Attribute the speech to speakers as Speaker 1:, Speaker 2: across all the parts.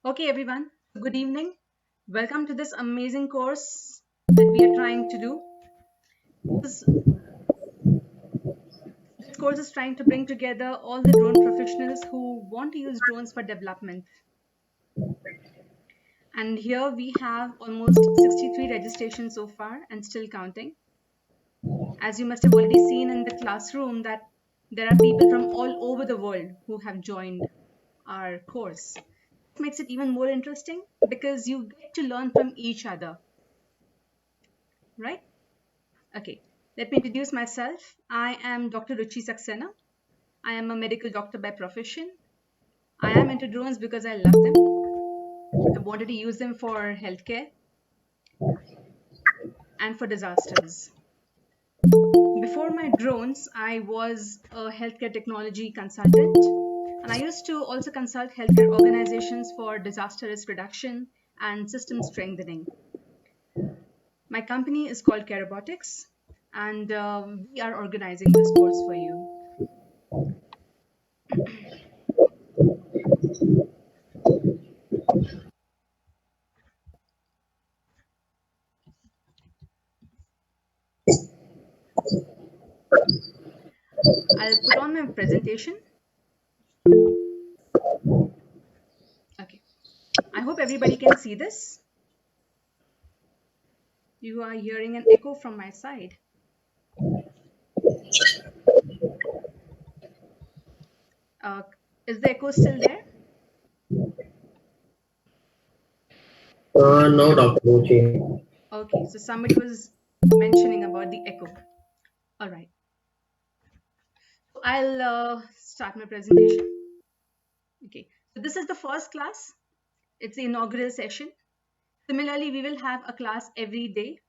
Speaker 1: Okay, everyone, good evening. Welcome to this amazing course that we are trying to do. This, this course is trying to bring together all the drone professionals who want to use drones for development. And here we have almost 63 registrations so far and still counting. As you must have already seen in the classroom that there are people from all over the world who have joined our course. It makes it even more interesting because you get to learn from each other, right? Okay, let me introduce myself. I am Dr. Ruchi Saxena. I am a medical doctor by profession. I am into drones because I love them. I wanted to use them for healthcare and for disasters. Before my drones, I was a healthcare technology consultant, and I used to also consult healthcare organizations for disaster risk reduction and system strengthening. My company is called Caerobotics, and we are organizing this course for you. I'll put on my presentation. Okay. I hope everybody can see this. You are hearing an echo from my side. Uh, is the echo still there?
Speaker 2: No, Dr. Ruchi.
Speaker 1: Okay, so somebody was mentioning about the echo. All right. So I'll start my presentation. Okay. So this is the first class. It's the inaugural session. Similarly, we will have a class every day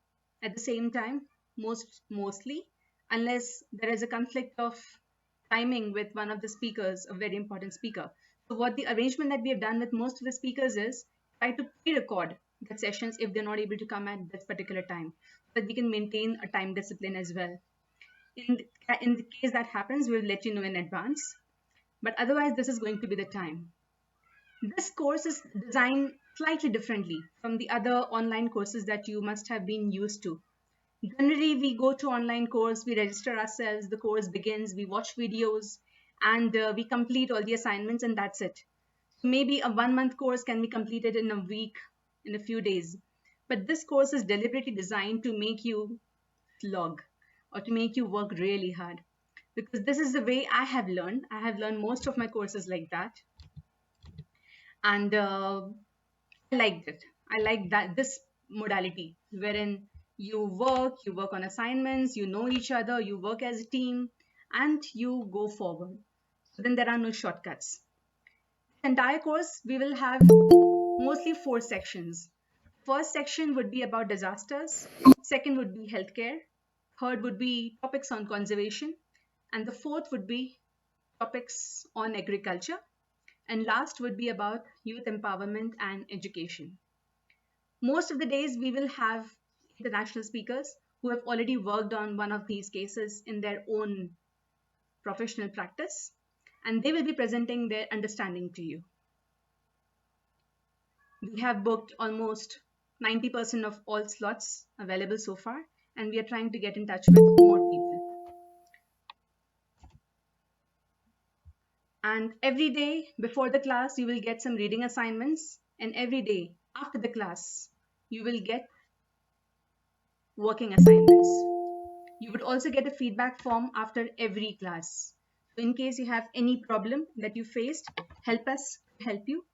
Speaker 1: at the same time, mostly, unless there is a conflict of timing with one of the speakers, a very important speaker. So what the arrangement that we have done with most of the speakers is try to pre-record the sessions if they're not able to come at this particular time, so that we can maintain a time discipline as well. In the case that happens, we'll let you know in advance. But otherwise, this is going to be the time. This course is designed slightly differently from the other online courses that you must have been used to. Generally, we go to online course, we register ourselves, the course begins, we watch videos, and we complete all the assignments, and that's it. Maybe a 1 month course can be completed in a week, in a few days. But this course is deliberately designed to make you slog or to make you work really hard. Because this is the way I have learned. I have learned most of my courses like that. And I liked it. I like that this modality wherein you work on assignments, you know each other, you work as a team, and you go forward. So then there are no shortcuts. The entire course we will have mostly 4 sections. First section would be about disasters, second would be healthcare, third would be topics on conservation, and the fourth would be topics on agriculture, and last would be about youth empowerment and education. Most of the days we will have international speakers who have already worked on one of these cases in their own professional practice, and they will be presenting their understanding to you. We have booked almost 90% of all slots available so far, and we are trying to get in touch with more people. And every day before the class, you will get some reading assignments, and every day after the class, you will get working assignments. You would also get a feedback form after every class. So in case you have any problem that you faced, help us help you.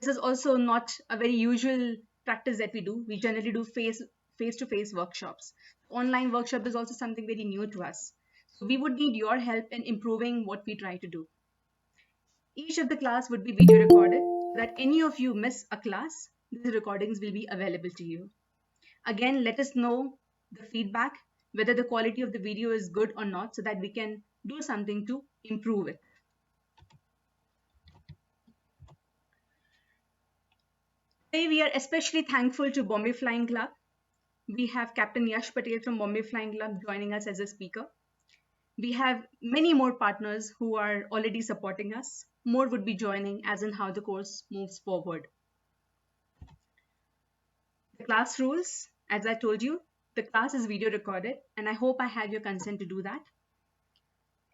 Speaker 1: This is also not a very usual practice that we do. We generally do face-to-face workshops. Online workshop is also something very new to us. So we would need your help in improving what we try to do. Each of the class would be video recorded so that any of you miss a class, these recordings will be available to you. Again, let us know the feedback, whether the quality of the video is good or not, so that we can do something to improve it. Today, we are especially thankful to Bombay Flying Club. We have Captain Yash Patel from Bombay Flying Club joining us as a speaker. We have many more partners who are already supporting us. More would be joining as in how the course moves forward. The class rules, as I told you, the class is video recorded and I hope I have your consent to do that.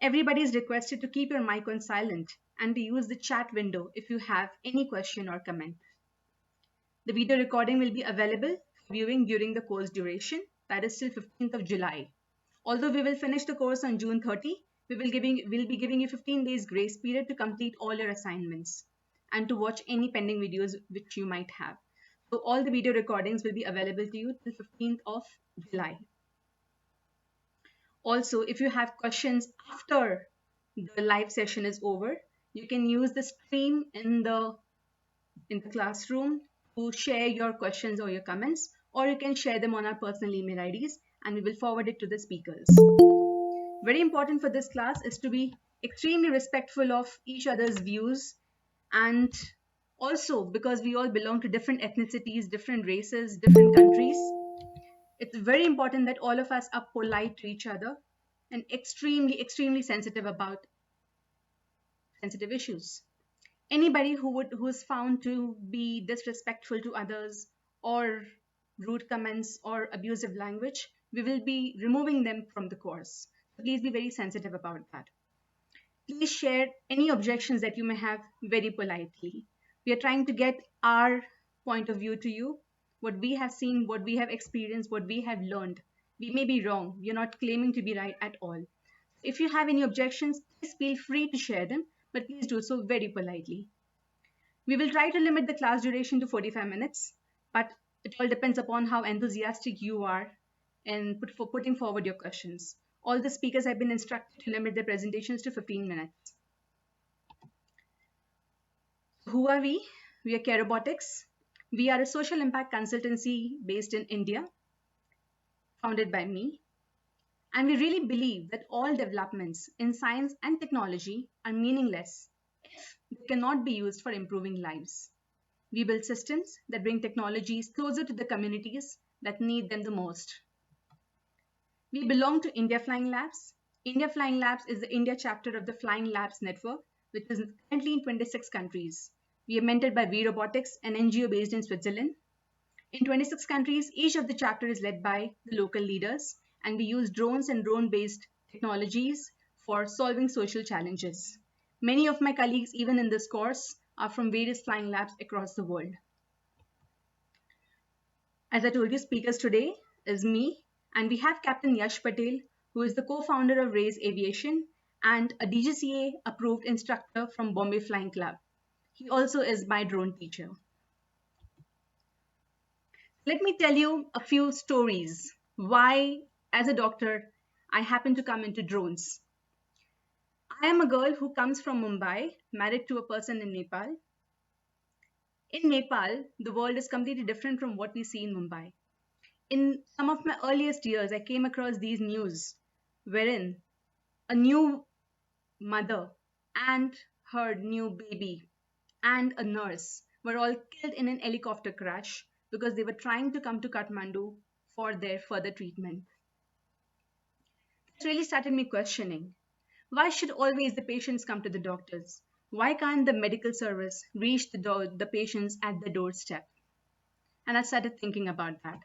Speaker 1: Everybody is requested to keep your mic on silent and to use the chat window if you have any question or comment. The video recording will be available for viewing during the course duration, that is till 15th of July. Although we will finish the course on June 30, we'll be giving you 15 days grace period to complete all your assignments and to watch any pending videos which you might have. So all the video recordings will be available to you till 15th of July. Also, if you have questions after the live session is over, you can use the stream in the classroom to share your questions or your comments, or you can share them on our personal email IDs and we will forward it to the speakers. Very important for this class is to be extremely respectful of each other's views, and also because we all belong to different ethnicities, different races, different countries, it's very important that all of us are polite to each other and extremely sensitive about sensitive issues. Anybody who is found to be disrespectful to others or rude comments or abusive language, we will be removing them from the course. So please be very sensitive about that. Please share any objections that you may have very politely. We are trying to get our point of view to you, what we have seen, what we have experienced, what we have learned. We may be wrong. We are not claiming to be right at all. If you have any objections, please feel free to share them, but please do so very politely. We will try to limit the class duration to 45 minutes, but it all depends upon how enthusiastic you are in putting forward your questions. All the speakers have been instructed to limit their presentations to 15 minutes. Who are we? We are Caerobotics. We are a social impact consultancy based in India, founded by me. And we really believe that all developments in science and technology are meaningless if they cannot be used for improving lives. We build systems that bring technologies closer to the communities that need them the most. We belong to India Flying Labs. India Flying Labs is the India chapter of the Flying Labs network, which is currently in 26 countries. We are mentored by Robotics, an NGO based in Switzerland. In 26 countries, each of the chapter is led by the local leaders, and we use drones and drone-based technologies for solving social challenges. Many of my colleagues, even in this course, are from various flying labs across the world. As I told you, speakers today is me, and we have Captain Yash Patel, who is the co-founder of Raise Aviation and a DGCA approved instructor from Bombay Flying Club. He also is my drone teacher. Let me tell you a few stories why, as a doctor, I happen to come into drones. I am a girl who comes from Mumbai, married to a person in Nepal. In Nepal, the world is completely different from what we see in Mumbai. In some of my earliest years, I came across these news wherein a new mother and her new baby and a nurse were all killed in an helicopter crash because they were trying to come to Kathmandu for their further treatment. It really started me questioning, why should always the patients come to the doctors? Why can't the medical service reach the patients at the doorstep? And I started thinking about that.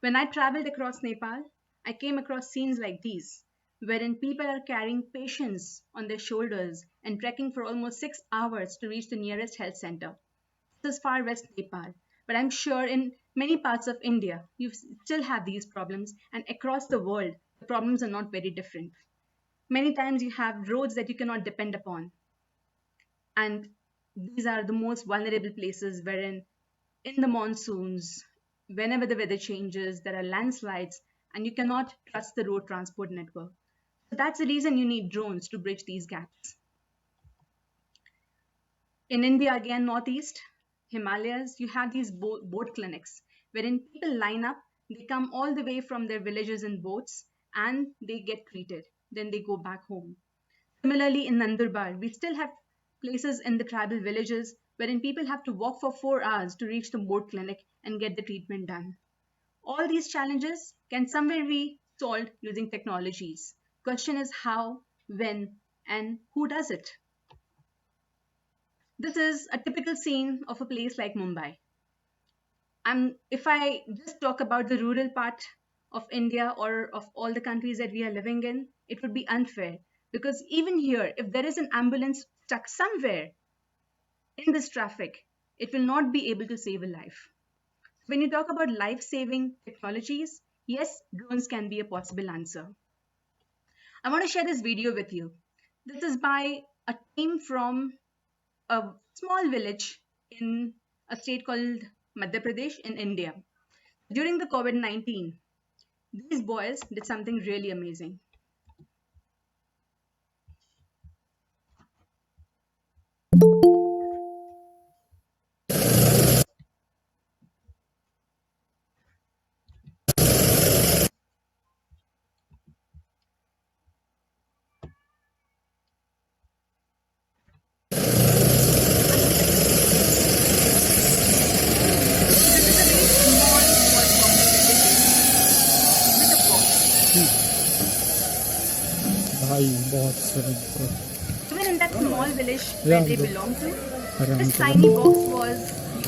Speaker 1: When I traveled across Nepal, I came across scenes like these, wherein people are carrying patients on their shoulders and trekking for almost 6 hours to reach the nearest health center. This is far west Nepal, but I'm sure in many parts of India, you still have these problems, and across the world, the problems are not very different. Many times you have roads that you cannot depend upon, and these are the most vulnerable places wherein in the monsoons, whenever the weather changes, there are landslides and you cannot trust the road transport network. So that's the reason you need drones to bridge these gaps. In India, again, Northeast, Himalayas, you have these boat clinics wherein people line up, they come all the way from their villages in boats and they get treated. Then they go back home. Similarly, in Nandurbar, we still have places in the tribal villages wherein people have to walk for 4 hours to reach the boat clinic and get the treatment done. All these challenges can somewhere be solved using technologies Question is how, when, and who does it? This is a typical scene of a place like Mumbai. If I just talk about the rural part of India or of all the countries that we are living in, it would be unfair because even here, if there is an ambulance stuck somewhere in this traffic, it will not be able to save a life. When you talk about life saving technologies, yes, drones can be a possible answer. I want to share this video with you. This is by a team from a small village in a state called Madhya Pradesh in India. During the COVID 19, these boys did something really amazing. This is a very small, small community village with a box.
Speaker 2: भाई बहुत सही
Speaker 1: Even in that small village where
Speaker 2: Yeah,
Speaker 1: they
Speaker 2: bro.
Speaker 1: belong to,
Speaker 2: आराम
Speaker 1: this
Speaker 2: से
Speaker 1: tiny box was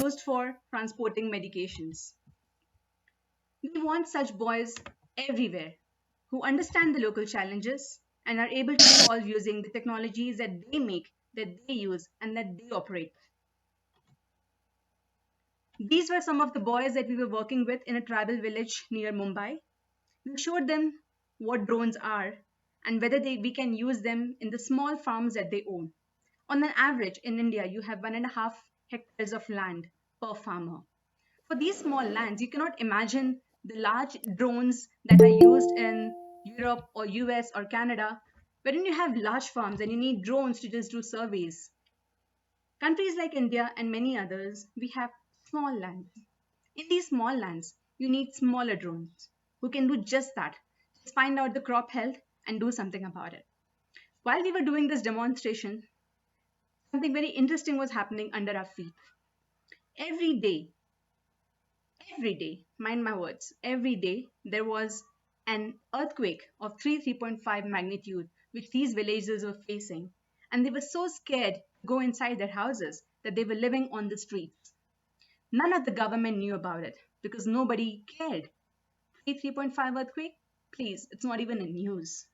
Speaker 1: used for transporting medications. We want such boys everywhere who understand the local challenges and are able to solve using the technologies that they make, that they use, and that they operate. These were some of the boys that we were working with in a tribal village near Mumbai. We showed them what drones are and whether we can use them in the small farms that they own. On an average, in India, you have 1.5 hectares of land per farmer. For these small lands, you cannot imagine the large drones that are used in Europe or US or Canada, wherein you have large farms and you need drones to just do surveys. Countries like India and many others, we have small lands. In these small lands, you need smaller drones who can do just that. Just find out the crop health and do something about it. While we were doing this demonstration, something very interesting was happening under our feet. Every day, every day, mind my words, every day there was an earthquake of 3.5 magnitude which these villagers were facing. And they were so scared to go inside their houses that they were living on the streets. None of the government knew about it because nobody cared. 3.5 earthquake? Please, it's not even in news.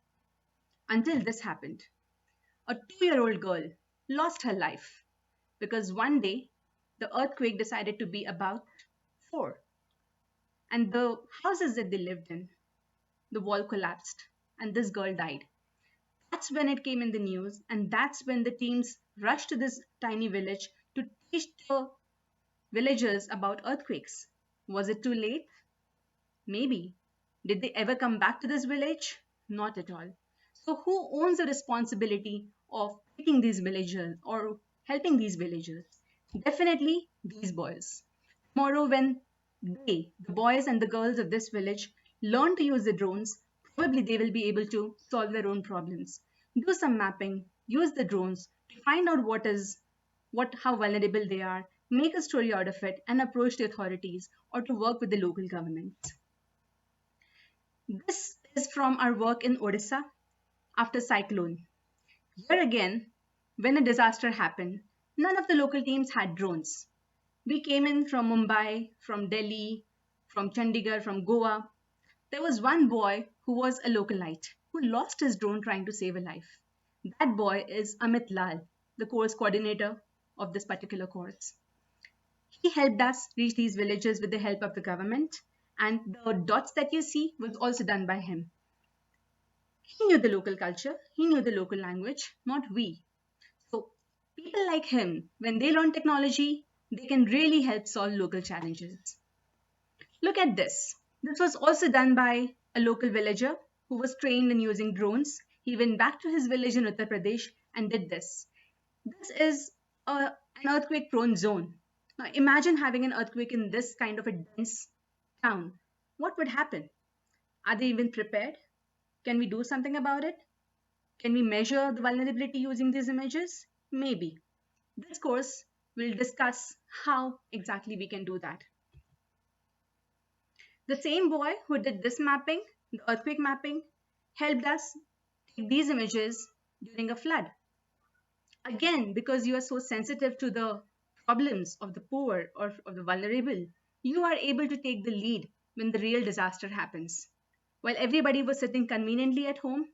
Speaker 1: Until this happened. A 2-year-old girl lost her life because one day the earthquake decided to be about 4. And the houses that they lived in, the wall collapsed and this girl died. That's when it came in the news, and that's when the teams rushed to this tiny village to teach the villagers about earthquakes. Was it too late? Maybe. Did they ever come back to this village? Not at all. So, who owns the responsibility of taking these villagers or helping these villagers? Definitely these boys. Tomorrow, when the boys and the girls of this village, learn to use the drones, probably they will be able to solve their own problems. Do some mapping, use the drones to find out how vulnerable they are, make a story out of it, and approach the authorities or to work with the local governments. This is from our work in Odisha after cyclone. Here again, when a disaster happened, none of the local teams had drones. We came in from Mumbai, from Delhi, from Chandigarh, from Goa. There was one boy who was a localite who lost his drone trying to save a life. That boy is Amit Lal, the course coordinator of this particular course. He helped us reach these villages with the help of the government, and the dots that you see was also done by him. He knew the local culture, he knew the local language, not we. So, people like him, when they learn technology, they can really help solve local challenges. Look at this. This was also done by a local villager who was trained in using drones. He went back to his village in Uttar Pradesh and did this. This is an earthquake prone zone. Now imagine having an earthquake in this kind of a dense town. What would happen? Are they even prepared? Can we do something about it? Can we measure the vulnerability using these images? Maybe. This course will discuss how exactly we can do that. The same boy who did this mapping, the earthquake mapping, helped us take these images during a flood. Again, because you are so sensitive to the problems of the poor or of the vulnerable, you are able to take the lead when the real disaster happens. While everybody was sitting conveniently at home,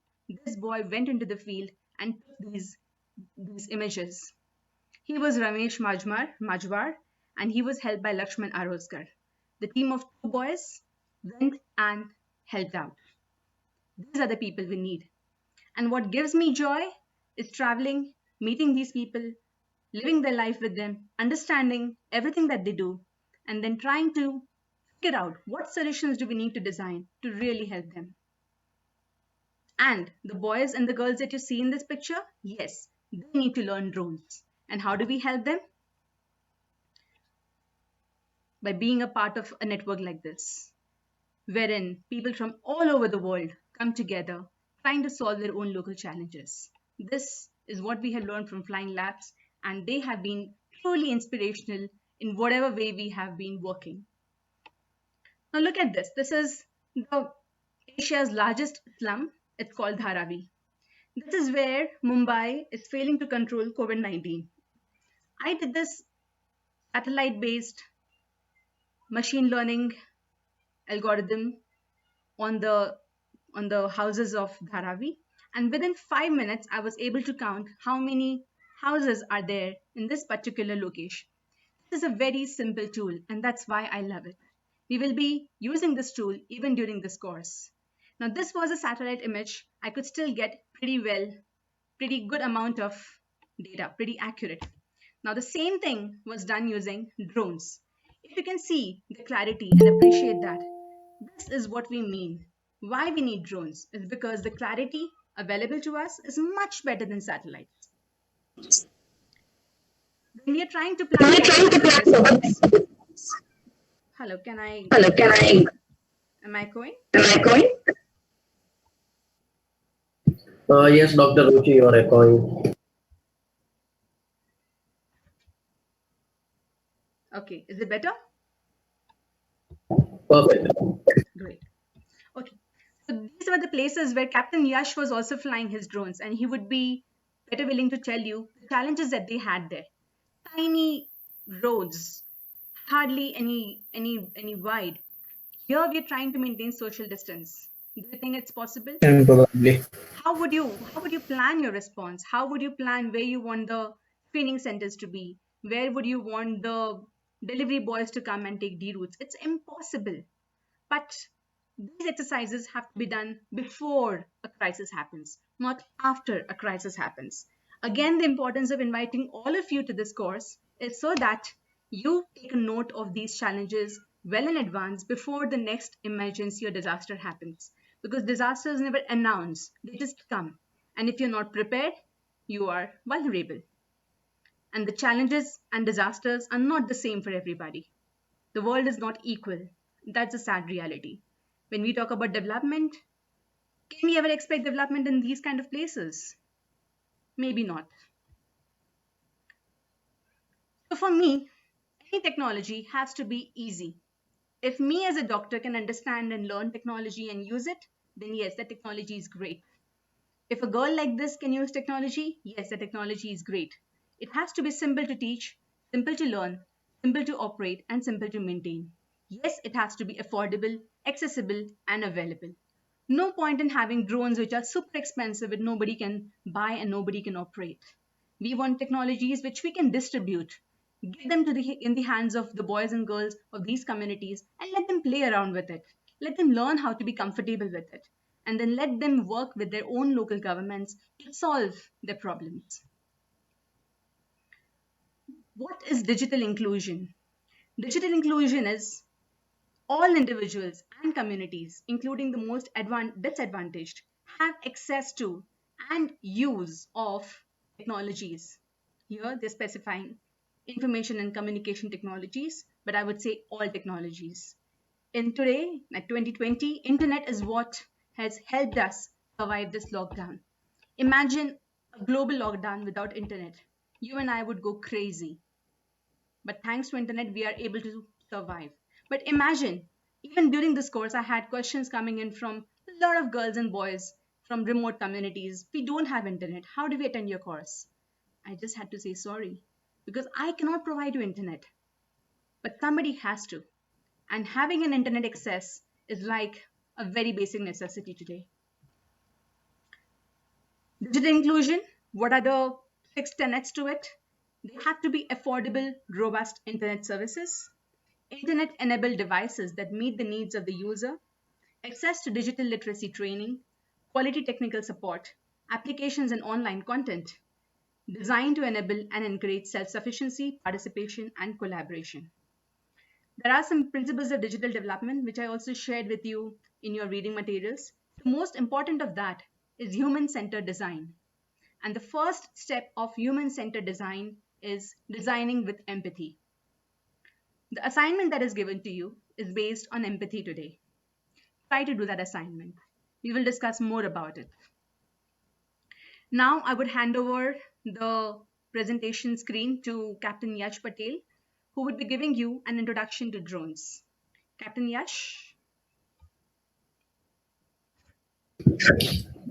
Speaker 1: this boy went into the field and took these images. He was Ramesh Majwar, and he was helped by Lakshman Aroskar. The team of two boys went and helped out. These are the people we need. And what gives me joy is traveling, meeting these people, living their life with them, understanding everything that they do, and then trying to figure out what solutions do we need to design to really help them. And the boys and the girls that you see in this picture, yes, they need to learn drones. And how do we help them? By being a part of a network like this, wherein people from all over the world come together trying to solve their own local challenges. This is what we have learned from Flying Labs, and they have been truly inspirational in whatever way we have been working. Now, look at this. This is the Asia's largest slum. It's called Dharavi. This is where Mumbai is failing to control COVID 19. I did this satellite based machine learning algorithm on the houses of Dharavi, and within 5 minutes I was able to count how many houses are there in this particular location. This is a very simple tool, and that's why I love it. We will be using this tool even during this course. Now, this was a satellite image. I could still get pretty good amount of data, pretty accurate. Now, the same thing was done using drones. If you can see the clarity and appreciate that, this is what we mean. Why we need drones is because the clarity available to us is much better than satellites. When we are trying to plan for the next response, hello,
Speaker 3: Hello,
Speaker 1: am I going?
Speaker 3: am I going? Yes, Dr. Ruchi, you are echoing.
Speaker 1: Okay, is it better?
Speaker 3: Perfect.
Speaker 1: Great. Okay, so these were the places where Captain Yash was also flying his drones, and he would be better willing to tell you the challenges that they had there. Tiny roads, hardly any wide. Here we are trying to maintain social distance. Do you think it's possible?
Speaker 2: And probably.
Speaker 1: How would you plan your response? How would you plan where you want the training centers to be? Where would you want the delivery boys to come and take D routes? It's impossible. But these exercises have to be done before a crisis happens, not after a crisis happens. Again, the importance of inviting all of you to this course is so that you take a note of these challenges well in advance before the next emergency or disaster happens. Because disasters never announce, they just come. And if you're not prepared, you are vulnerable. And the challenges and disasters are not the same for everybody. The world is not equal. That's a sad reality. When we talk about development, can we ever expect development in these kind of places? Maybe not. So for me, any technology has to be easy. If me as a doctor can understand and learn technology and use it, then yes, the technology is great. If a girl like this can use technology, yes, the technology is great. It has to be simple to teach, simple to learn, simple to operate, and simple to maintain. Yes, it has to be affordable, accessible, and available. No point in having drones which are super expensive that nobody can buy and nobody can operate. We want technologies which we can distribute, give them in the hands of the boys and girls of these communities, and let them play around with it. Let them learn how to be comfortable with it, and then let them work with their own local governments to solve their problems. What is digital inclusion? Digital inclusion is all individuals and communities, including the most disadvantaged, have access to and use of technologies. Here they're specifying information and communication technologies, but I would say all technologies. In today, at 2020, internet is what has helped us survive this lockdown. Imagine a global lockdown without internet. You and I would go crazy. But thanks to internet, we are able to survive. But imagine, even during this course, I had questions coming in from a lot of girls and boys from remote communities. We don't have internet. How do we attend your course? I just had to say sorry because I cannot provide you internet, but somebody has to. And having an internet access is like a very basic necessity today. Digital inclusion, what are the 6 tenets to it? They have to be affordable, robust internet services, internet enabled devices that meet the needs of the user, access to digital literacy training, quality technical support, applications and online content, designed to enable and encourage self sufficiency, participation, and collaboration. There are some principles of digital development which I also shared with you in your reading materials. The most important of that is human centered design. And the first step of human centered design is designing with empathy. The assignment that is given to you is based on empathy today. Try to do that assignment. We will discuss more about it. Now I would hand over the presentation screen to Captain Yash Patel, who would be giving you an introduction to drones. Captain Yash?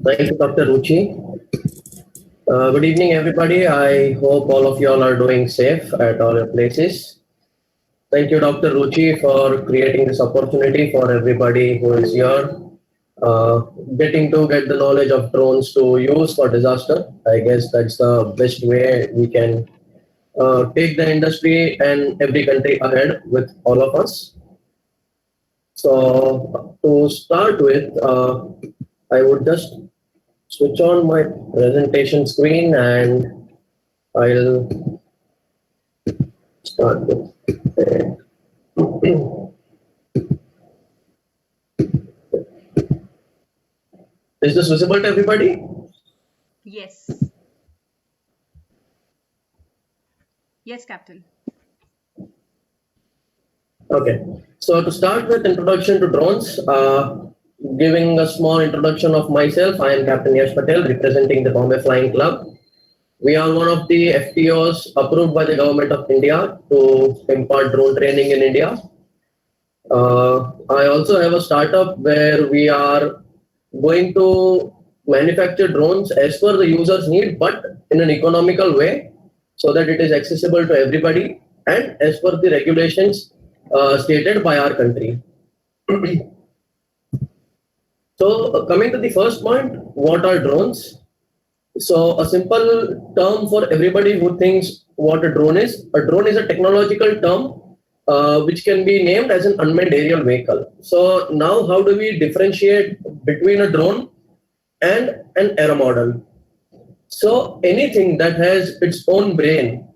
Speaker 3: Thank you, Dr. Ruchi. Good evening, everybody. I hope all of you all are doing safe at all your places. Thank you, Dr. Ruchi, for creating this opportunity for everybody who is here, uh, getting to get the knowledge of drones to use for disaster. I guess that's the best way we can take the industry and every country ahead with all of us. So to start with, I would just switch on my presentation screen and I'll start with it. Is this visible to everybody?
Speaker 1: Yes. Yes, Captain.
Speaker 3: Okay. So to start with introduction to drones, giving a small introduction of myself, I am Captain Yash Patel, representing the Bombay Flying Club. We are one of the FTOs approved by the government of India to impart drone training in India. I also have a startup where we are going to manufacture drones as per the user's need, but in an economical way so that it is accessible to everybody and as per the regulations stated by our country. So, coming to the first point, what are drones? So, a simple term for everybody who thinks what a drone is a technological term which can be named as an unmanned aerial vehicle. So, now how do we differentiate between a drone and an aero model? So, anything that has its own brain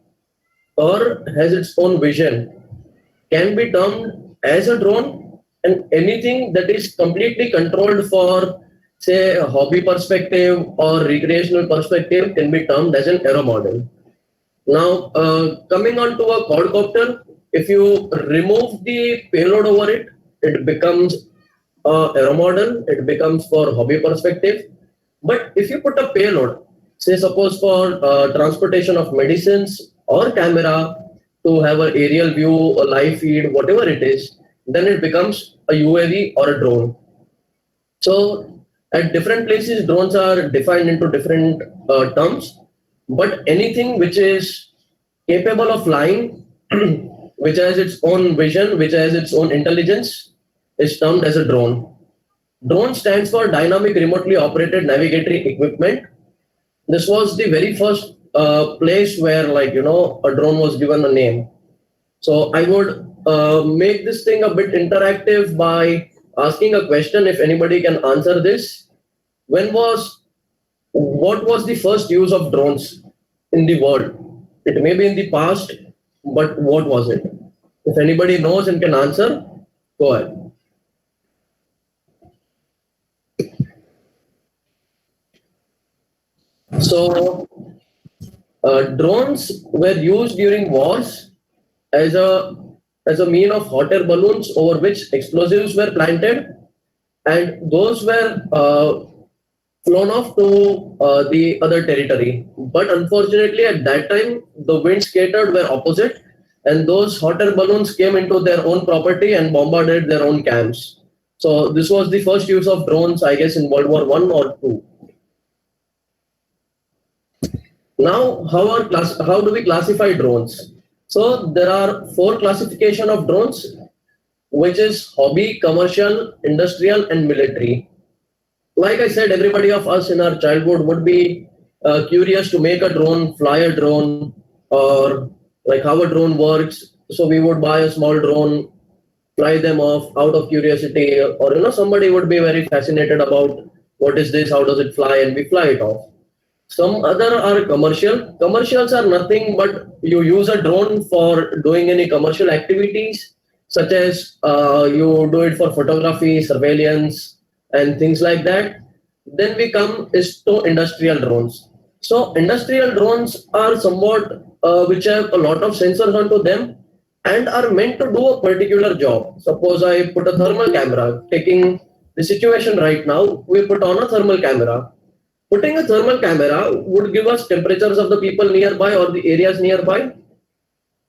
Speaker 3: or has its own vision can be termed as a drone, and anything that is completely controlled for say a hobby perspective or recreational perspective can be termed as an aero model. Now coming on to a quadcopter, if you remove the payload over it, it becomes a aero model, it becomes for hobby perspective. But if you put a payload, say suppose for transportation of medicines or camera to have an aerial view, a live feed, whatever it is, then it becomes a UAV or a drone. So at different places, drones are defined into different terms, but anything which is capable of flying, which has its own vision, which has its own intelligence, is termed as a drone. Drone stands for Dynamic Remotely Operated Navigatory Equipment. This was the very first place where, like, a drone was given a name. So I would make this thing a bit interactive by asking a question if anybody can answer this. What was the first use of drones in the world? It may be in the past, but what was it? If anybody knows and can answer, go ahead. So drones were used during wars as a mean of hot air balloons over which explosives were planted, and those were flown off to the other territory. But unfortunately, at that time, the winds catered were opposite, and those hot air balloons came into their own property and bombarded their own camps. So this was the first use of drones, I guess, in World War One or two. Now, how do we classify drones? So there are four classification of drones, which is hobby, commercial, industrial, and military. Like I said, everybody of us in our childhood would be curious to make a drone, fly a drone, or like how a drone works. So we would buy a small drone, fly them off out of curiosity, or somebody would be very fascinated about what is this, how does it fly, and we fly it off. Some other are commercial. Commercials are nothing but you use a drone for doing any commercial activities, such as you do it for photography, surveillance, and things like that. Then we come is to industrial drones. So industrial drones are somewhat which have a lot of sensors onto them and are meant to do a particular job. Suppose I put a thermal camera, taking the situation right now, we put on a thermal camera. Putting a thermal camera would give us temperatures of the people nearby or the areas nearby,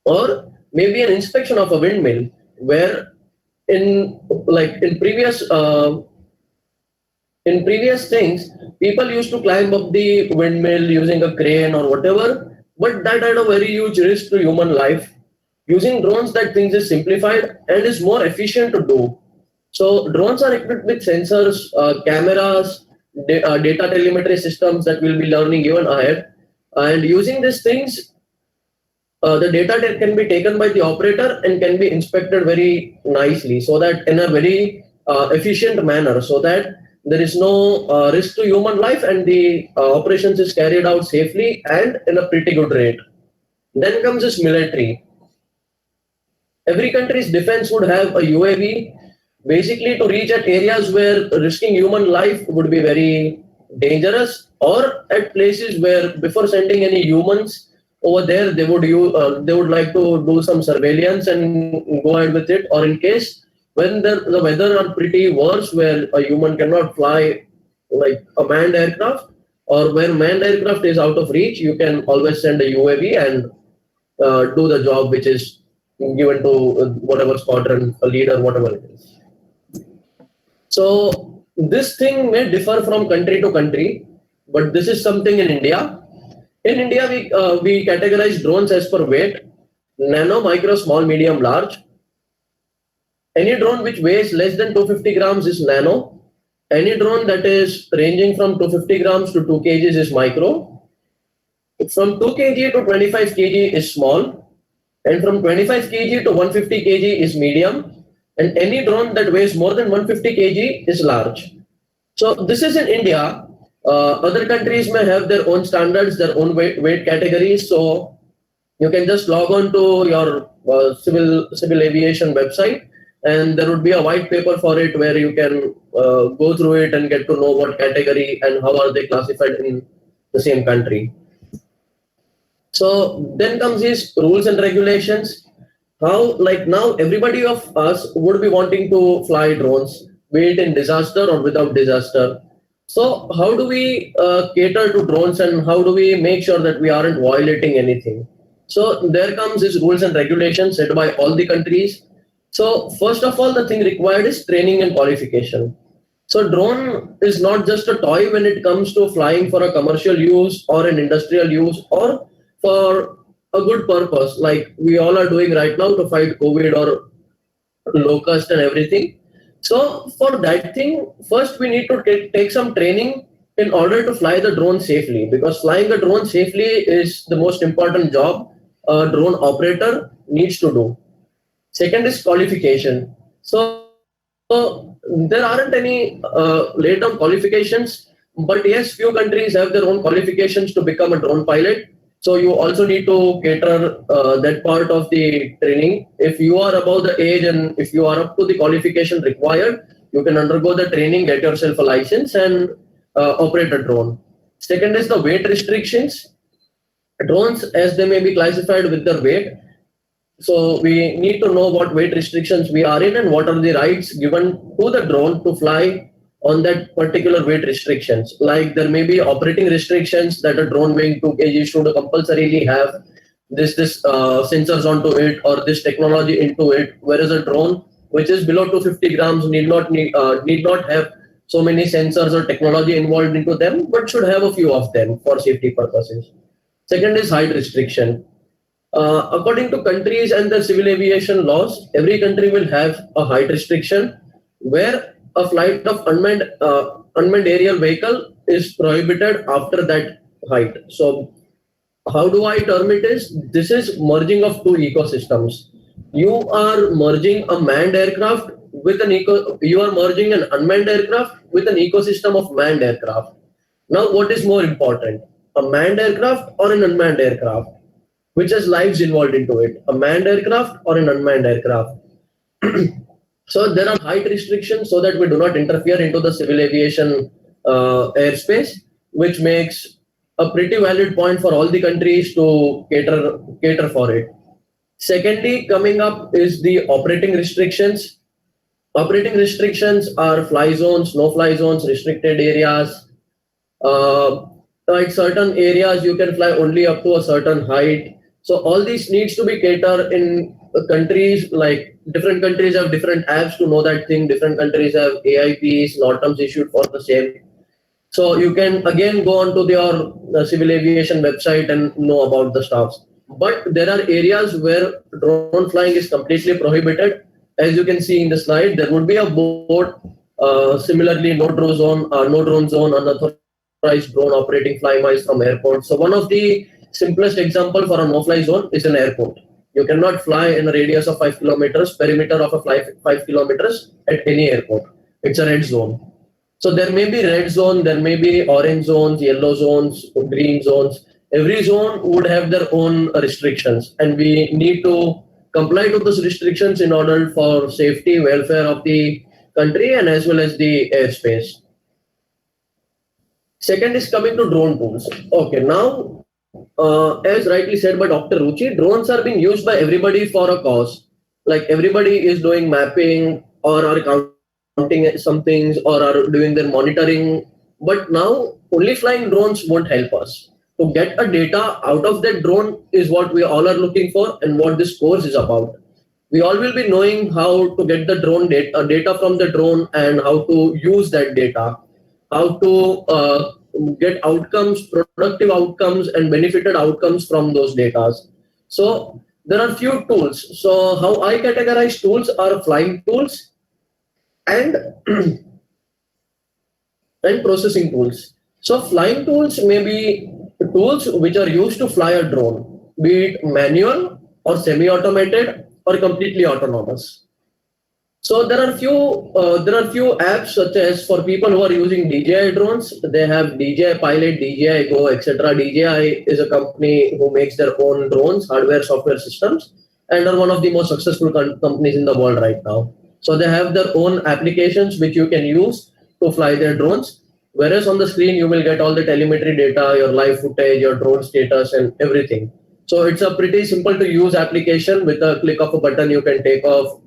Speaker 3: or maybe an inspection of a windmill, where in in previous things, people used to climb up the windmill using a crane or whatever, but that had a very huge risk to human life. Using drones, that things is simplified and is more efficient to do. So drones are equipped with sensors, cameras, data telemetry systems that we'll be learning even ahead. And using these things, the data can be taken by the operator and can be inspected very nicely, so that in a very efficient manner, so that there is no risk to human life and the operations is carried out safely and in a pretty good rate. Then comes this military. Every country's defense would have a UAV, basically to reach at areas where risking human life would be very dangerous, or at places where before sending any humans over there, they would like to do some surveillance and go ahead with it. Or in case when the weather are pretty worse, where a human cannot fly like a manned aircraft, or where manned aircraft is out of reach, you can always send a UAV and do the job which is given to whatever squadron, a leader, whatever it is. So this thing may differ from country to country, but this is something in India. In India, we categorize drones as per weight: nano, micro, small, medium, large. Any drone which weighs less than 250 grams is nano. Any drone that is ranging from 250 grams to 2 kgs is micro. From 2 kg to 25 kg is small. And from 25 kg to 150 kg is medium. And any drone that weighs more than 150 kg is large. So this is in India. Other countries may have their own standards, their own weight categories. So you can just log on to your civil aviation website, and there would be a white paper for it where you can go through it and get to know what category and how are they classified in the same country. So then comes these rules and regulations. How, like now, everybody of us would be wanting to fly drones, be it in disaster or without disaster. So how do we cater to drones, and how do we make sure that we aren't violating anything? So there comes these rules and regulations set by all the countries. So first of all, the thing required is training and qualification. So drone is not just a toy when it comes to flying for a commercial use or an industrial use or for a good purpose, like we all are doing right now to fight COVID or locust and everything. So for that thing, first we need to take some training in order to fly the drone safely, because flying a drone safely is the most important job a drone operator needs to do. Second is qualification. So there aren't any laid down qualifications, but yes, few countries have their own qualifications to become a drone pilot. So you also need to cater that part of the training. If you are above the age and if you are up to the qualification required, you can undergo the training, get yourself a license, and operate a drone. Second is the weight restrictions. Drones, as they may be classified with their weight, so we need to know what weight restrictions we are in and what are the rights given to the drone to fly on that particular weight restrictions. Like there may be operating restrictions that a drone weighing 2 kg should compulsorily have this sensors onto it or this technology into it, whereas a drone which is below 250 grams, need not have so many sensors or technology involved into them, but should have a few of them for safety purposes. Second is height restriction. According to countries and the civil aviation laws, every country will have a height restriction where a flight of unmanned aerial vehicle is prohibited after that height. So how do I term it is, this is merging of two ecosystems. You are merging a manned aircraft with you are merging an unmanned aircraft with an ecosystem of manned aircraft. Now, what is more important, a manned aircraft or an unmanned aircraft? Which has lives involved into it, a manned aircraft or an unmanned aircraft? So there are height restrictions so that we do not interfere into the civil aviation airspace, which makes a pretty valid point for all the countries to cater for it. Secondly, coming up is the operating restrictions. Operating restrictions are fly zones, no fly zones, restricted areas. Uh, like certain areas, you can fly only up to a certain height. So all these needs to be catered in countries. Like different countries have different apps to know that thing. Different countries have AIPs, norms issued for the same. So you can again go onto your civil aviation website and know about the stuffs. But there are areas where drone flying is completely prohibited. As you can see in the slide, there would be a board. Similarly, no drone zone, unauthorized drone operating fly miles from airport. So one of the simplest example for a no-fly zone is an airport. You cannot fly in a radius of 5 kilometers, perimeter of a 5 kilometers at any airport. It's a red zone. So there may be red zone, there may be orange zones, yellow zones, green zones. Every zone would have their own restrictions, and we need to comply to those restrictions in order for safety, welfare of the country, and as well as the airspace. Second is coming to drone tools. Okay, now, as rightly said by Dr. Ruchi, drones are being used by everybody for a cause. Like everybody is doing mapping or are counting some things or are doing their monitoring. But now, only flying drones won't help us. To get a data out of that drone is what we all are looking for and what this course is about. We all will be knowing how to get the data from the drone and how to use that data, how to get outcomes, productive outcomes, and benefited outcomes from those data. So there are few tools. So how I categorize tools are flying tools and and processing tools. So flying tools may be tools which are used to fly a drone, be it manual or semi-automated or completely autonomous. So there are few apps such as for people who are using DJI drones. They have DJI Pilot, DJI Go, etc. DJI is a company who makes their own drones, hardware, software systems, and are one of the most successful companies in the world right now. So they have their own applications which you can use to fly their drones. Whereas on the screen you will get all the telemetry data, your live footage, your drone status, and everything. So it's a pretty simple to use application. With a click of a button, you can take off,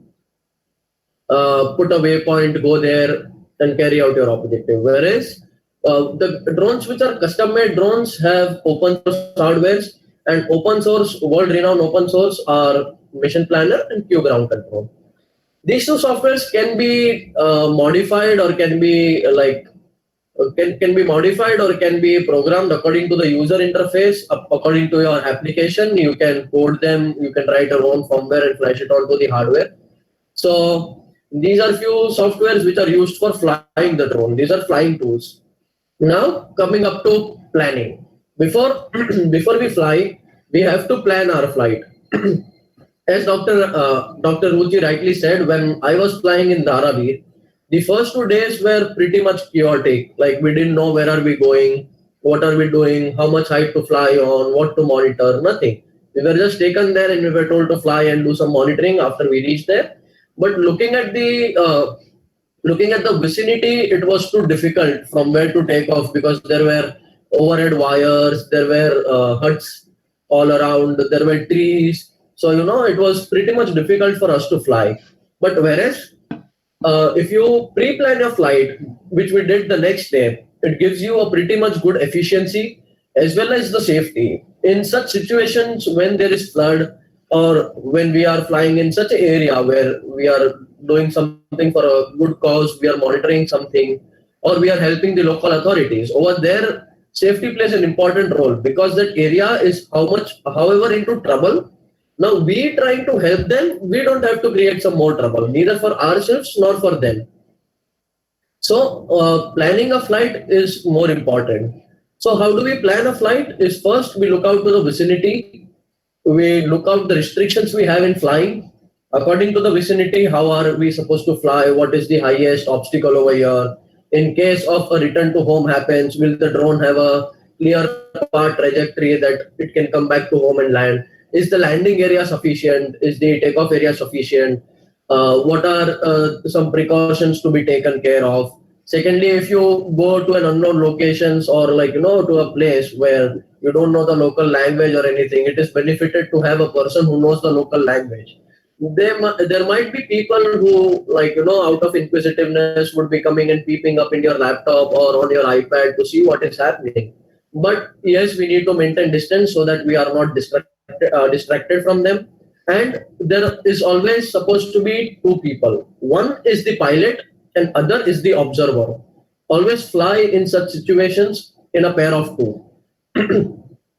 Speaker 3: put a waypoint, go there, and carry out your objective. Whereas the drones which are custom made drones have open source hardwares, and open source, world renowned open source are Mission Planner and Q Ground Control. These two softwares can be modified or can be can be modified or can be programmed according to the user interface, according to your application. You can code them, you can write your own firmware and flash it onto the hardware. So these are few softwares which are used for flying the drone. These are flying tools. Now coming up to planning. Before before we fly, we have to plan our flight. As Dr. Ruchi rightly said, when I was flying in Dharavi, the first 2 days were pretty much chaotic. Like we didn't know where are we going, what are we doing, how much height to fly on, what to monitor, nothing. We were just taken there and we were told to fly and do some monitoring after we reached there. But looking at the vicinity, it was too difficult from where to take off because there were overhead wires, there were huts all around, there were trees. So it was pretty much difficult for us to fly. But whereas if you pre-plan your flight, which we did the next day, it gives you a pretty much good efficiency as well as the safety. In such situations when there is flood, or when we are flying in such an area where we are doing something for a good cause, we are monitoring something, or we are helping the local authorities. Over there, safety plays an important role because that area is however, into trouble. Now, we trying to help them, we don't have to create some more trouble, neither for ourselves nor for them. So, planning a flight is more important. So, how do we plan a flight? Is first we look out to the vicinity, we look out the restrictions we have in flying. According to the vicinity, how are we supposed to fly? What is the highest obstacle over here? In case of a return to home happens, will the drone have a clear path trajectory that it can come back to home and land? Is the landing area sufficient? Is the takeoff area sufficient? What are some precautions to be taken care of? Secondly, if you go to an unknown locations or like to a place where you don't know the local language or anything, it is benefited to have a person who knows the local language. There might be people who out of inquisitiveness would be coming and peeping up in your laptop or on your iPad to see what is happening. But yes, we need to maintain distance so that we are not distracted from them. And there is always supposed to be two people. One is the pilot and other is the observer. Always fly in such situations in a pair of two.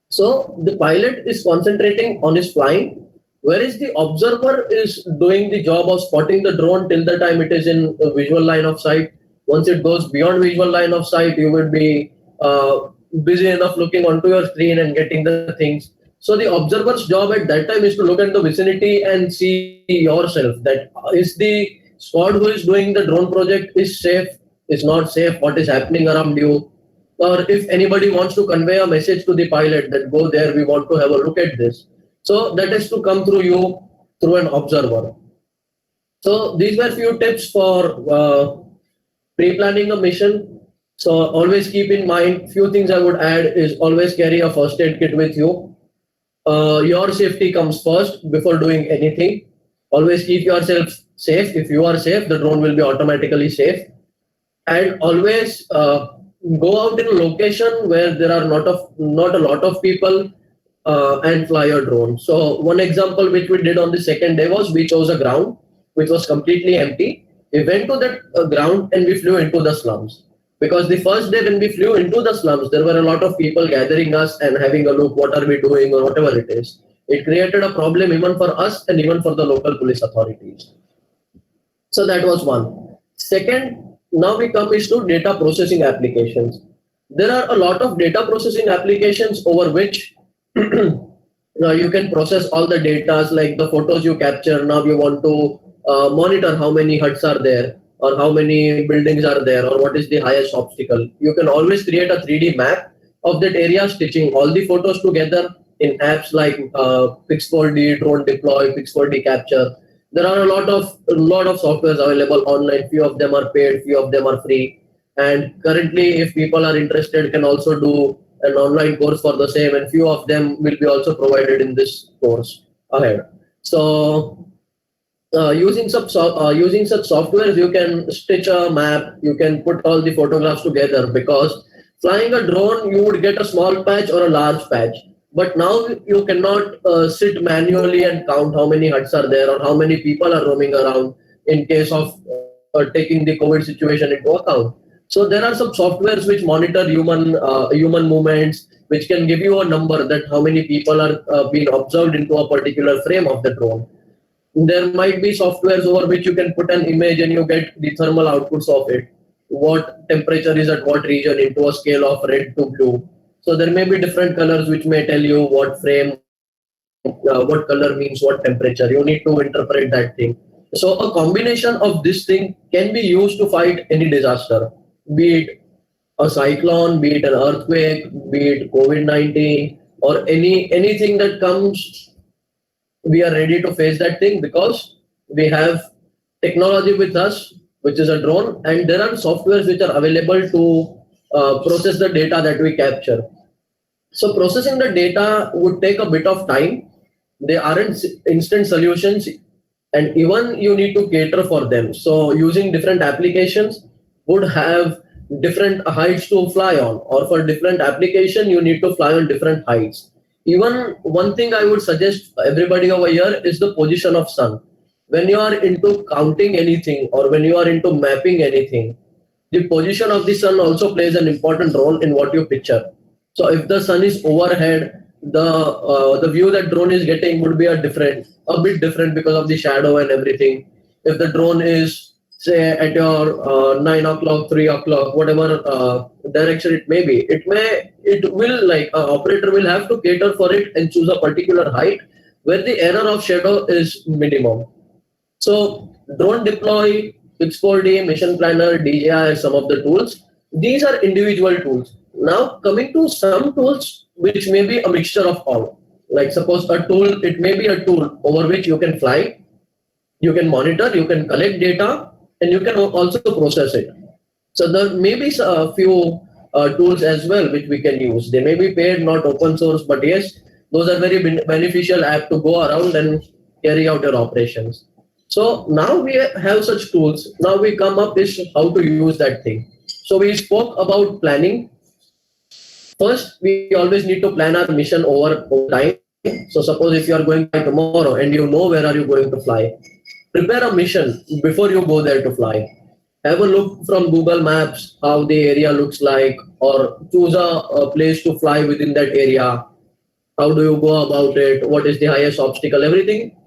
Speaker 3: So the pilot is concentrating on his flying, whereas the observer is doing the job of spotting the drone till the time it is in a visual line of sight. Once it goes beyond visual line of sight, you will be busy enough looking onto your screen and getting the things. So the observer's job at that time is to look at the vicinity and see yourself that is the squad who is doing the drone project is safe, is not safe, what is happening around you, or if anybody wants to convey a message to the pilot that go there, we want to have a look at this. So that is to come through you through an observer. So these were few tips for pre-planning a mission. So always keep in mind, few things I would add is always carry a first aid kit with you. Your safety comes first before doing anything. Always keep yourself safe. If you are safe, the drone will be automatically safe. And always go out in a location where there are not a lot of people and fly your drone. So one example which we did on the second day was we chose a ground which was completely empty. We went to that ground and we flew into the slums. Because the first day when we flew into the slums, there were a lot of people gathering us and having a look, what are we doing or whatever it is. It created a problem even for us and even for the local police authorities. So that was one. Second, now we come is to data processing applications. There are a lot of data processing applications over which now you can process all the data like the photos you capture. Now you want to monitor how many huts are there or how many buildings are there or what is the highest obstacle. You can always create a 3D map of that area, stitching all the photos together in apps like Pix4D, Drone Deploy, Pix4D Capture. There are a lot of softwares available online. Few of them are paid, few of them are free. And currently, if people are interested, can also do an online course for the same, and few of them will be also provided in this course ahead. So using such softwares, you can stitch a map, you can put all the photographs together, because flying a drone you would get a small patch or a large patch, but now you cannot sit manually and count how many huts are there or how many people are roaming around in case of taking the COVID situation into account. So there are some softwares which monitor human movements, which can give you a number that how many people are being observed into a particular frame of the drone. There might be softwares over which you can put an image and you get the thermal outputs of it. What temperature is at what region into a scale of red to blue. So there may be different colors which may tell you what frame, what color means what temperature. You need to interpret that thing. So a combination of this thing can be used to fight any disaster, be it a cyclone, be it an earthquake, be it COVID-19, or anything that comes. We are ready to face that thing because we have technology with us, which is a drone, and there are softwares which are available to process the data that we capture. So processing the data would take a bit of time. They aren't instant solutions, and even you need to cater for them. So using different applications would have different heights to fly on, or for different application you need to fly on different heights. Even one thing I would suggest everybody over here is the position of sun. When you are into counting anything or when you are into mapping anything, the position of the sun also plays an important role in what you picture. So if the sun is overhead, the view that drone is getting would be a bit different because of the shadow and everything. If the drone is say at your 9 o'clock, 3 o'clock, whatever direction it may be, it will like operator will have to cater for it and choose a particular height where the error of shadow is minimum. So drone deploy, Pix4D, Mission Planner, DJI are some of the tools. These are individual tools. Now coming to some tools which may be a mixture of all. Like suppose a tool, it may be a tool over which you can fly, you can monitor, you can collect data, and you can also process it. So there may be a few tools as well which we can use. They may be paid, not open source, but yes, those are very beneficial app to go around and carry out your operations. So now we have such tools. Now we come up with how to use that thing. So we spoke about planning. First, we always need to plan our mission over time. So suppose if you are going to fly tomorrow and you know where are you going to fly, prepare a mission before you go there to fly. Have a look from Google Maps how the area looks like, or choose a place to fly within that area. How do you go about it? What is the highest obstacle? Everything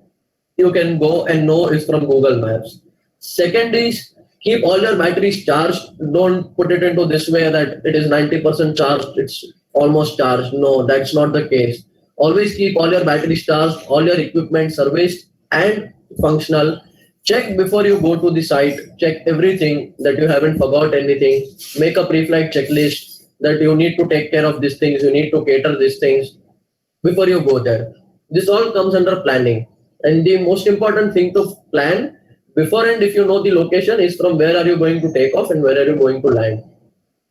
Speaker 3: you can go and know is from Google Maps. Second is keep all your batteries charged. Don't put it into this way that it is 90% charged, it's almost charged. No, that's not the case. Always keep all your batteries charged, all your equipment serviced and functional. Check before you go to the site, check everything that you haven't forgot anything. Make a pre-flight checklist that you need to take care of these things, you need to cater these things before you go there. This all comes under planning. And the most important thing to plan beforehand, if you know the location, is from where are you going to take off and where are you going to land,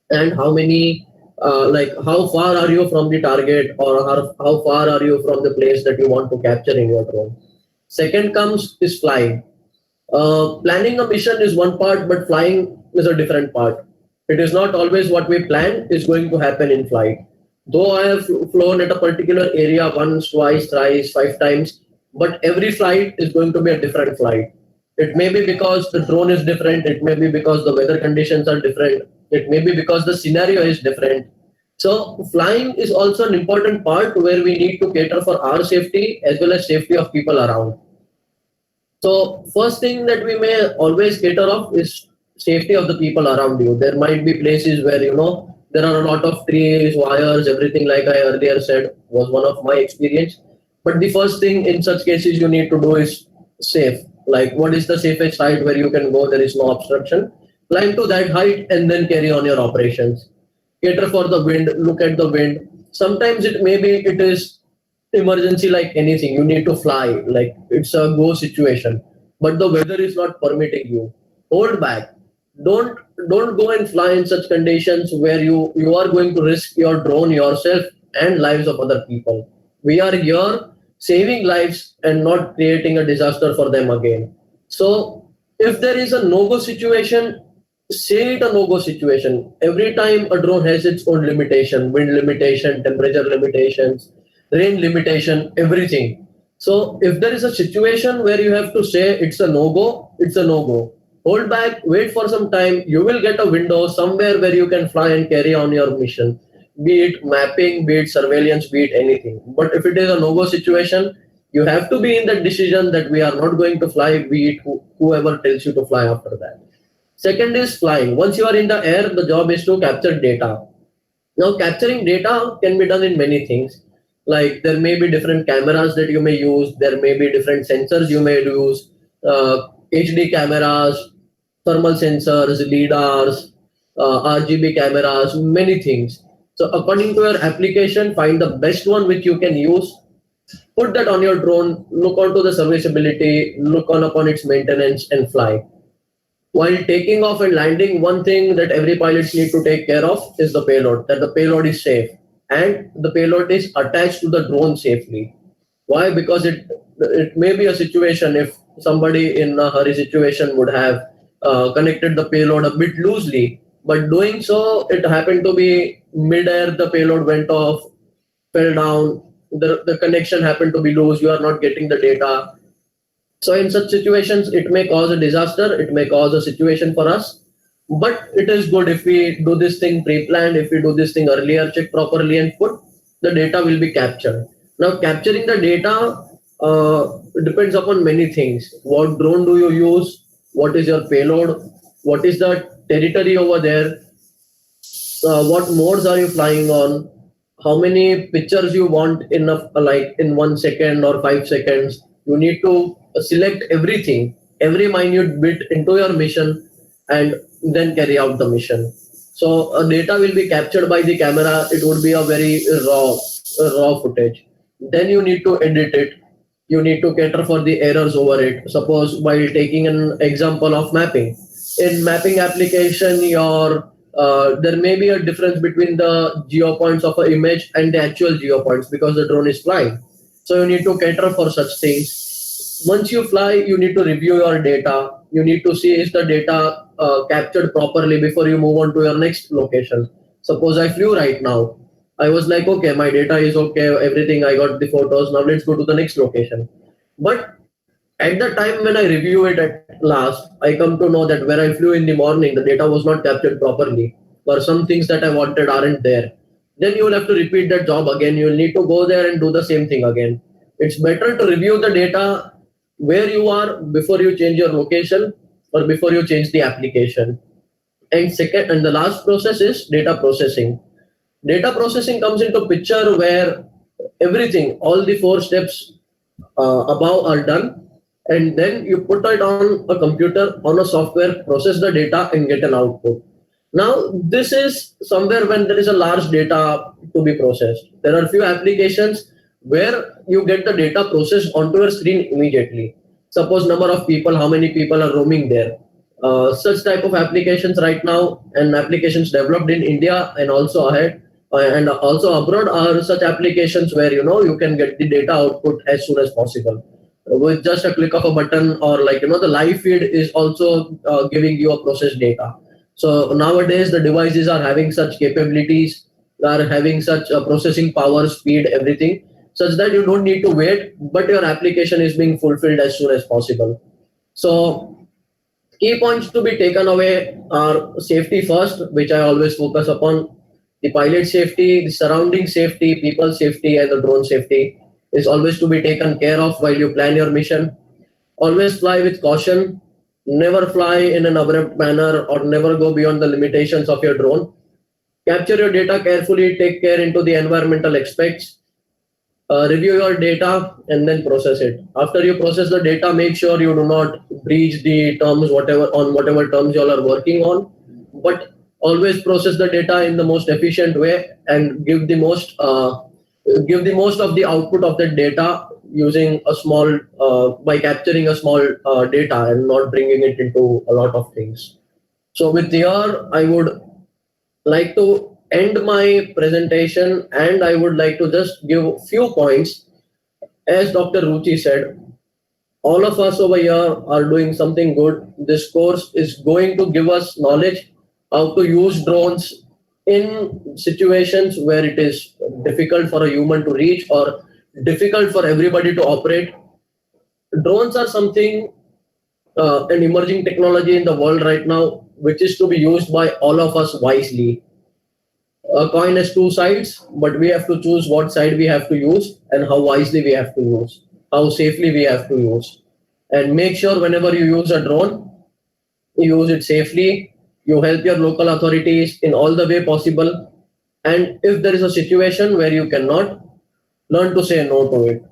Speaker 3: and how many, like how far are you from the target, or how far are you from the place that you want to capture in your drone. Second comes is flying. Planning a mission is one part, but flying is a different part. It is not always what we plan is going to happen in flight. Though I have flown at a particular area once, twice, thrice, 5 times, but every flight is going to be a different flight. It may be because the drone is different, it may be because the weather conditions are different, it may be because the scenario is different. So, flying is also an important part where we need to cater for our safety as well as safety of people around. So first thing that we may always cater of is safety of the people around you. There might be places where there are a lot of trees, wires, everything like I earlier said was one of my experience. But the first thing in such cases you need to do is safe. Like what is the safest height where you can go? There is no obstruction. Climb to that height and then carry on your operations. Cater for the wind. Look at the wind. Sometimes it is emergency like anything, you need to fly, like it's a go situation, but the weather is not permitting you. Hold back. Don't go and fly in such conditions where you are going to risk your drone, yourself, and lives of other people. We are here saving lives and not creating a disaster for them again. So if there is a no-go situation, say it a no-go situation. Every time a drone has its own limitation, wind limitation, temperature limitations, rain limitation, everything. So if there is a situation where you have to say it's a no-go, it's a no-go. Hold back, wait for some time. You will get a window somewhere where you can fly and carry on your mission, be it mapping, be it surveillance, be it anything. But if it is a no-go situation, you have to be in that decision that we are not going to fly, be it whoever tells you to fly after that. Second is flying. Once you are in the air, the job is to capture data. Now, capturing data can be done in many things. Like there may be different cameras that you may use, there may be different sensors you may use, HD cameras, thermal sensors, LIDARs, RGB cameras, many things. So, according to your application, find the best one which you can use, put that on your drone, look onto the serviceability, look on upon its maintenance, and fly. While taking off and landing, one thing that every pilots need to take care of is the payload, that the payload is safe and the payload is attached to the drone safely. Why? Because it may be a situation if somebody in a hurry situation would have connected the payload a bit loosely, but doing so, it happened to be mid-air, the payload went off, fell down, the connection happened to be loose, you are not getting the data. So in such situations, it may cause a disaster, it may cause a situation for us. But it is good if we do this thing pre-planned, if we do this thing earlier, check properly and put the data will be captured. Now capturing the data depends upon many things. What drone do you use? What is your payload? What is the territory over there? What modes are you flying on? How many pictures you want in like in 1 second or 5 seconds? You need to select everything, every minute bit into your mission, and then carry out the mission. So data will be captured by the camera. It would be a very raw footage. Then you need to edit it. You need to cater for the errors over it. Suppose while taking an example of mapping, in mapping application, your there may be a difference between the geo points of an image and the actual geo points because the drone is flying. So you need to cater for such things. Once you fly, you need to review your data. You need to see is the data captured properly before you move on to your next location. Suppose I flew right now. I was like, okay, my data is okay, everything. I got the photos. Now let's go to the next location. But at the time when I review it at last, I come to know that where I flew in the morning, the data was not captured properly, or some things that I wanted aren't there. Then you will have to repeat that job again. You will need to go there and do the same thing again. It's better to review the data where you are before you change your location or before you change the application. And second, and the last process is data processing. Data processing comes into picture where everything, all the four steps above are done, and then you put it on a computer, on a software, process the data and get an output. Now this is somewhere when there is a large data to be processed. There are few applications where you get the data processed onto your screen immediately. Suppose number of people, how many people are roaming there. Such type of applications right now, and applications developed in India and also ahead and also abroad, are such applications where you can get the data output as soon as possible with just a click of a button, or like the live feed is also giving you a processed data. So nowadays the devices are having such capabilities, are having such processing power, speed, everything, such that you don't need to wait, but your application is being fulfilled as soon as possible. So key points to be taken away are safety first, which I always focus upon. The pilot safety, the surrounding safety, people safety, and the drone safety is always to be taken care of while you plan your mission. Always fly with caution. Never fly in an abrupt manner or never go beyond the limitations of your drone. Capture your data carefully, take care into the environmental aspects, review your data and then process it. After you process the data, make sure you do not breach the terms, whatever terms you all are working on, but always process the data in the most efficient way and give the most of the output of that data using a small by capturing a small data and not bringing it into a lot of things. So with here, I would like to end my presentation, and I would like to just give few points. As Dr. Ruchi said, all of us over here are doing something good. This course is going to give us knowledge how to use drones in situations where it is difficult for a human to reach or difficult for everybody to operate. Drones are something, an emerging technology in the world right now, which is to be used by all of us wisely. A coin has two sides, but we have to choose what side we have to use and how wisely we have to use, how safely we have to use. And make sure whenever you use a drone, you use it safely, you help your local authorities in all the way possible. And if there is a situation where you cannot, learn to say no to it,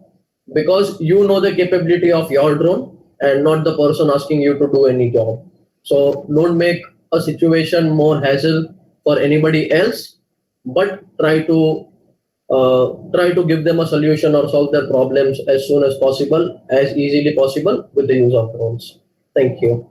Speaker 3: because you know the capability of your drone and not the person asking you to do any job. So don't make a situation more hassle for anybody else, but try to give them a solution or solve their problems as soon as possible, as easily possible with the use of drones. Thank you.